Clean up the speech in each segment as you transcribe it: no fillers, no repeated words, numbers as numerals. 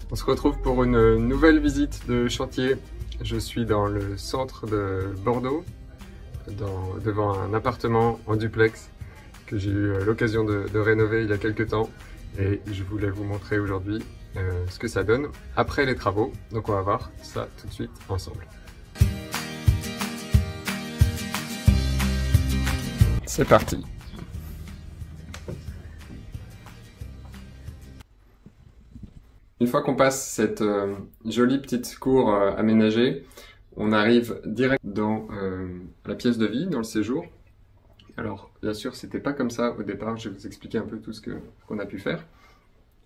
On se retrouve pour une nouvelle visite de chantier. Je suis dans le centre de Bordeaux, devant un appartement en duplex que j'ai eu l'occasion de rénover il y a quelques temps. Et je voulais vous montrer aujourd'hui ce que ça donne après les travaux. Donc on va voir ça tout de suite ensemble. C'est parti! Une fois qu'on passe cette jolie petite cour aménagée, on arrive direct dans la pièce de vie, dans le séjour. Alors bien sûr, c'était pas comme ça au départ, je vais vous expliquer un peu tout ce qu'on a pu faire.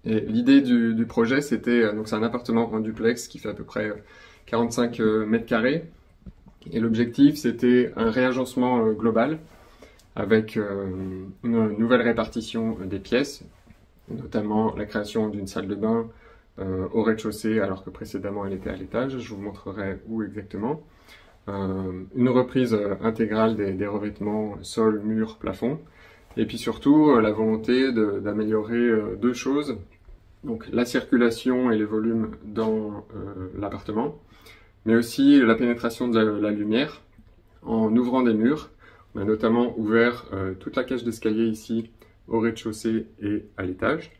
Et l'idée du projet, c'était, donc c'est un appartement en duplex qui fait à peu près 45 mètres carrés. Et l'objectif, c'était un réagencement global avec une nouvelle répartition des pièces, notamment la création d'une salle de bain au rez-de-chaussée, alors que précédemment elle était à l'étage. Je vous montrerai où exactement. Une reprise intégrale des revêtements sol, mur, plafond. Et puis surtout, la volonté d'améliorer deux choses. Donc la circulation et les volumes dans l'appartement, mais aussi la pénétration de la lumière en ouvrant des murs. On a notamment ouvert toute la cage d'escalier ici au rez-de-chaussée et à l'étage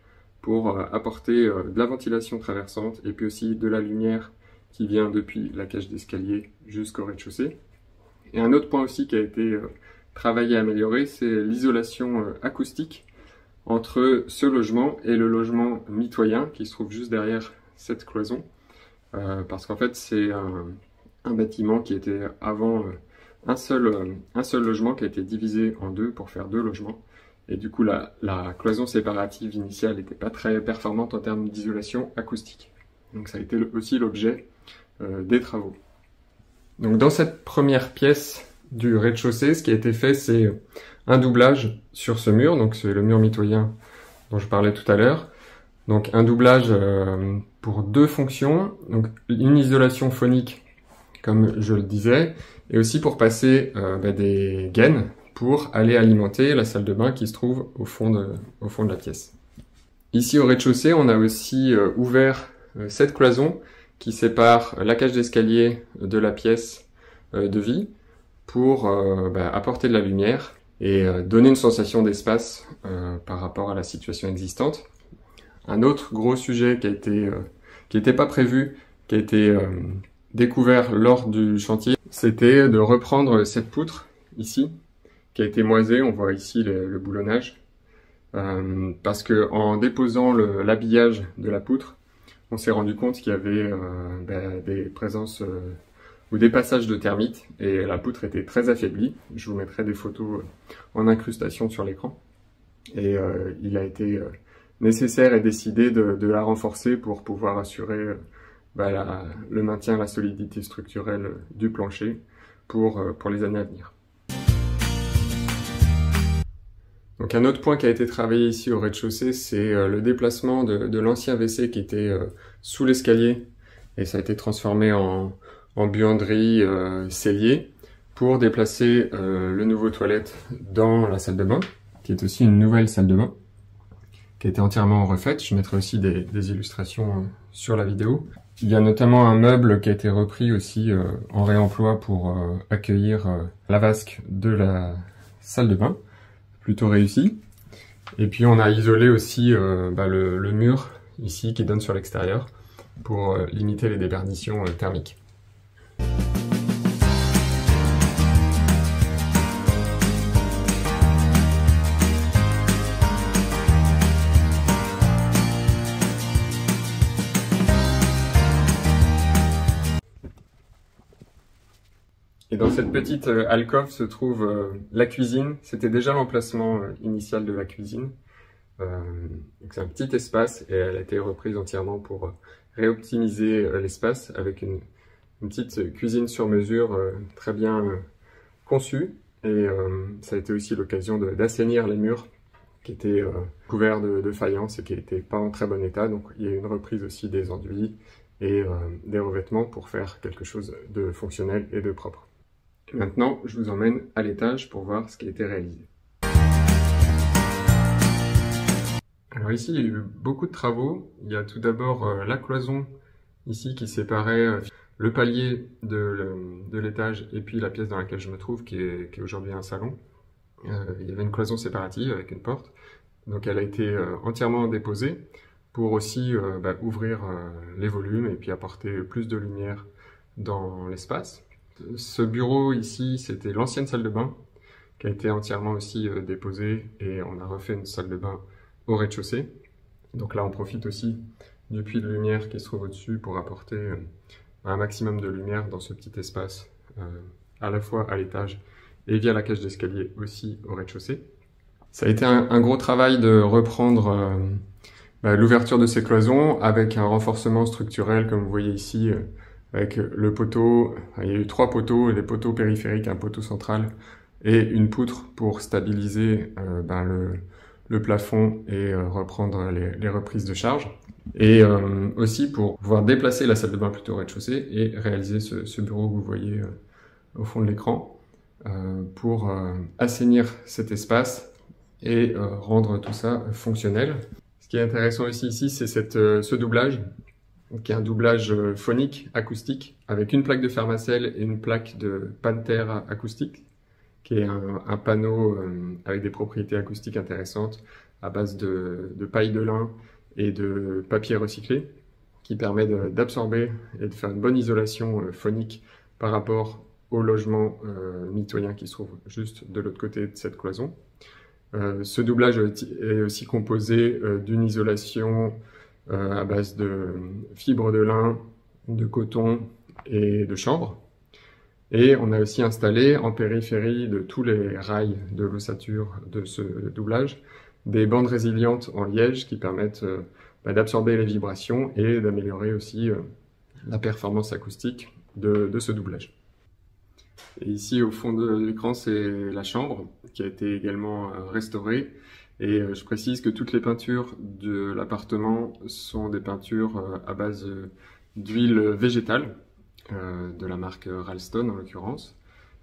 pour apporter de la ventilation traversante et puis aussi de la lumière qui vient depuis la cage d'escalier jusqu'au rez-de-chaussée. Et un autre point aussi qui a été travaillé et amélioré, c'est l'isolation acoustique entre ce logement et le logement mitoyen qui se trouve juste derrière cette cloison. Parce qu'en fait, c'est un bâtiment qui était avant un seul logement qui a été divisé en deux pour faire deux logements. Et du coup, la cloison séparative initiale n'était pas très performante en termes d'isolation acoustique. Donc ça a été aussi l'objet des travaux. Donc dans cette première pièce du rez-de-chaussée, ce qui a été fait, c'est un doublage sur ce mur. Donc c'est le mur mitoyen dont je parlais tout à l'heure. Donc un doublage pour deux fonctions. Donc une isolation phonique, comme je le disais, et aussi pour passer des gaines pour aller alimenter la salle de bain qui se trouve au fond de la pièce. Ici au rez-de-chaussée, on a aussi ouvert cette cloison qui sépare la cage d'escalier de la pièce de vie pour apporter de la lumière et donner une sensation d'espace par rapport à la situation existante. Un autre gros sujet qui n'était pas prévu, qui a été découvert lors du chantier, c'était de reprendre cette poutre ici, qui a été moisée. On voit ici le boulonnage, parce que en déposant l'habillage de la poutre, on s'est rendu compte qu'il y avait des présences ou des passages de termites, et la poutre était très affaiblie. Je vous mettrai des photos en incrustation sur l'écran. Et il a été nécessaire et décidé de la renforcer pour pouvoir assurer le maintien, la solidité structurelle du plancher pour les années à venir. Donc un autre point qui a été travaillé ici au rez-de-chaussée, c'est le déplacement de l'ancien WC qui était sous l'escalier, et ça a été transformé en buanderie cellier pour déplacer le nouveau toilette dans la salle de bain, qui est aussi une nouvelle salle de bain, qui a été entièrement refaite. Je mettrai aussi des illustrations sur la vidéo. Il y a notamment un meuble qui a été repris aussi en réemploi pour accueillir la vasque de la salle de bain. Plutôt réussi. Et puis on a isolé aussi le mur ici qui donne sur l'extérieur pour limiter les déperditions thermiques. Et dans cette petite alcôve se trouve la cuisine. C'était déjà l'emplacement initial de la cuisine. C'est un petit espace et elle a été reprise entièrement pour réoptimiser l'espace avec une petite cuisine sur mesure très bien conçue. Et ça a été aussi l'occasion d'assainir les murs qui étaient couverts de faïence et qui n'étaient pas en très bon état. Donc il y a eu une reprise aussi des enduits et des revêtements pour faire quelque chose de fonctionnel et de propre. Maintenant, je vous emmène à l'étage pour voir ce qui a été réalisé. Alors Alors ici, il y a eu beaucoup de travaux. Il y a tout d'abord la cloison ici qui séparait le palier de l'étage et puis la pièce dans laquelle je me trouve, qui est aujourd'hui un salon. Il y avait une cloison séparative avec une porte. Donc elle a été entièrement déposée pour aussi ouvrir les volumes et puis apporter plus de lumière dans l'espace. Ce bureau ici, c'était l'ancienne salle de bain qui a été entièrement aussi déposée et on a refait une salle de bain au rez-de-chaussée. Donc là, on profite aussi du puits de lumière qui se trouve au-dessus pour apporter un maximum de lumière dans ce petit espace, à la fois à l'étage et via la cage d'escalier aussi au rez-de-chaussée. Ça a été un gros travail de reprendre l'ouverture de ces cloisons avec un renforcement structurel, comme vous voyez ici, avec le poteau. Il y a eu 3 poteaux, des poteaux périphériques, un poteau central et une poutre pour stabiliser le plafond et reprendre les reprises de charge. Et aussi pour pouvoir déplacer la salle de bain plutôt au rez-de-chaussée et réaliser ce bureau que vous voyez au fond de l'écran pour assainir cet espace et rendre tout ça fonctionnel. Ce qui est intéressant aussi ici, c'est ce doublage, qui est un doublage phonique, acoustique, avec une plaque de Fermacell et une plaque de Panther acoustique, qui est un panneau avec des propriétés acoustiques intéressantes à base de paille de lin et de papier recyclé, qui permet d'absorber et de faire une bonne isolation phonique par rapport au logement mitoyen qui se trouve juste de l'autre côté de cette cloison. Ce doublage est aussi composé d'une isolation à base de fibres de lin, de coton et de chanvre. Et on a aussi installé en périphérie de tous les rails de l'ossature de ce doublage des bandes résilientes en liège qui permettent d'absorber les vibrations et d'améliorer aussi la performance acoustique de ce doublage. Et ici au fond de l'écran, c'est la chambre qui a été également restaurée. Et je précise que toutes les peintures de l'appartement sont des peintures à base d'huile végétale, de la marque Ralston en l'occurrence,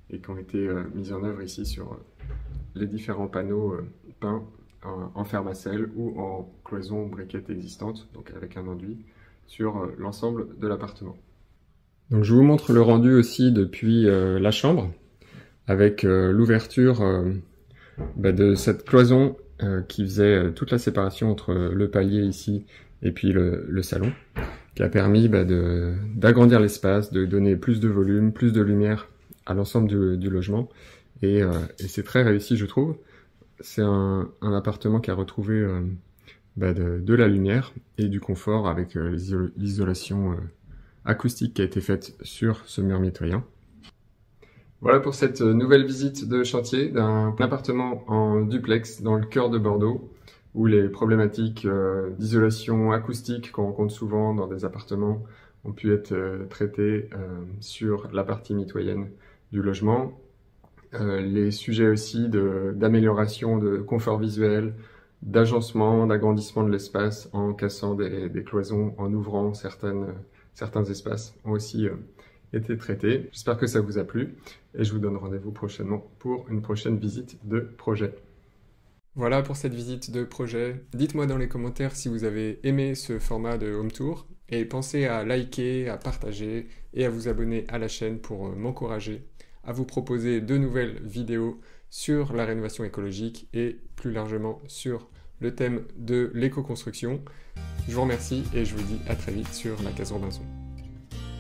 et qui ont été mises en œuvre ici sur les différents panneaux peints en Fermacell ou en cloison briquette existante, donc avec un enduit sur l'ensemble de l'appartement. Donc je vous montre le rendu aussi depuis la chambre, avec l'ouverture de cette cloison qui faisait toute la séparation entre le palier ici et puis le salon, qui a permis d'agrandir l'espace, de donner plus de volume, plus de lumière à l'ensemble du logement, et c'est très réussi je trouve. C'est un appartement qui a retrouvé de la lumière et du confort avec l'isolation acoustique qui a été faite sur ce mur mitoyen. Voilà pour cette nouvelle visite de chantier d'un appartement en duplex dans le cœur de Bordeaux, où les problématiques d'isolation acoustique qu'on rencontre souvent dans des appartements ont pu être traitées sur la partie mitoyenne du logement. Les sujets aussi d'amélioration de confort visuel, d'agencement, d'agrandissement de l'espace en cassant des cloisons, en ouvrant certains espaces ont aussi été traités. J'espère que ça vous a plu et je vous donne rendez-vous prochainement pour une prochaine visite de projet. Voilà pour cette visite de projet. Dites-moi dans les commentaires si vous avez aimé ce format de home tour et pensez à liker, à partager et à vous abonner à la chaîne pour m'encourager à vous proposer de nouvelles vidéos sur la rénovation écologique et plus largement sur le thème de l'éco-construction. Je vous remercie et je vous dis à très vite sur la Case Robinson.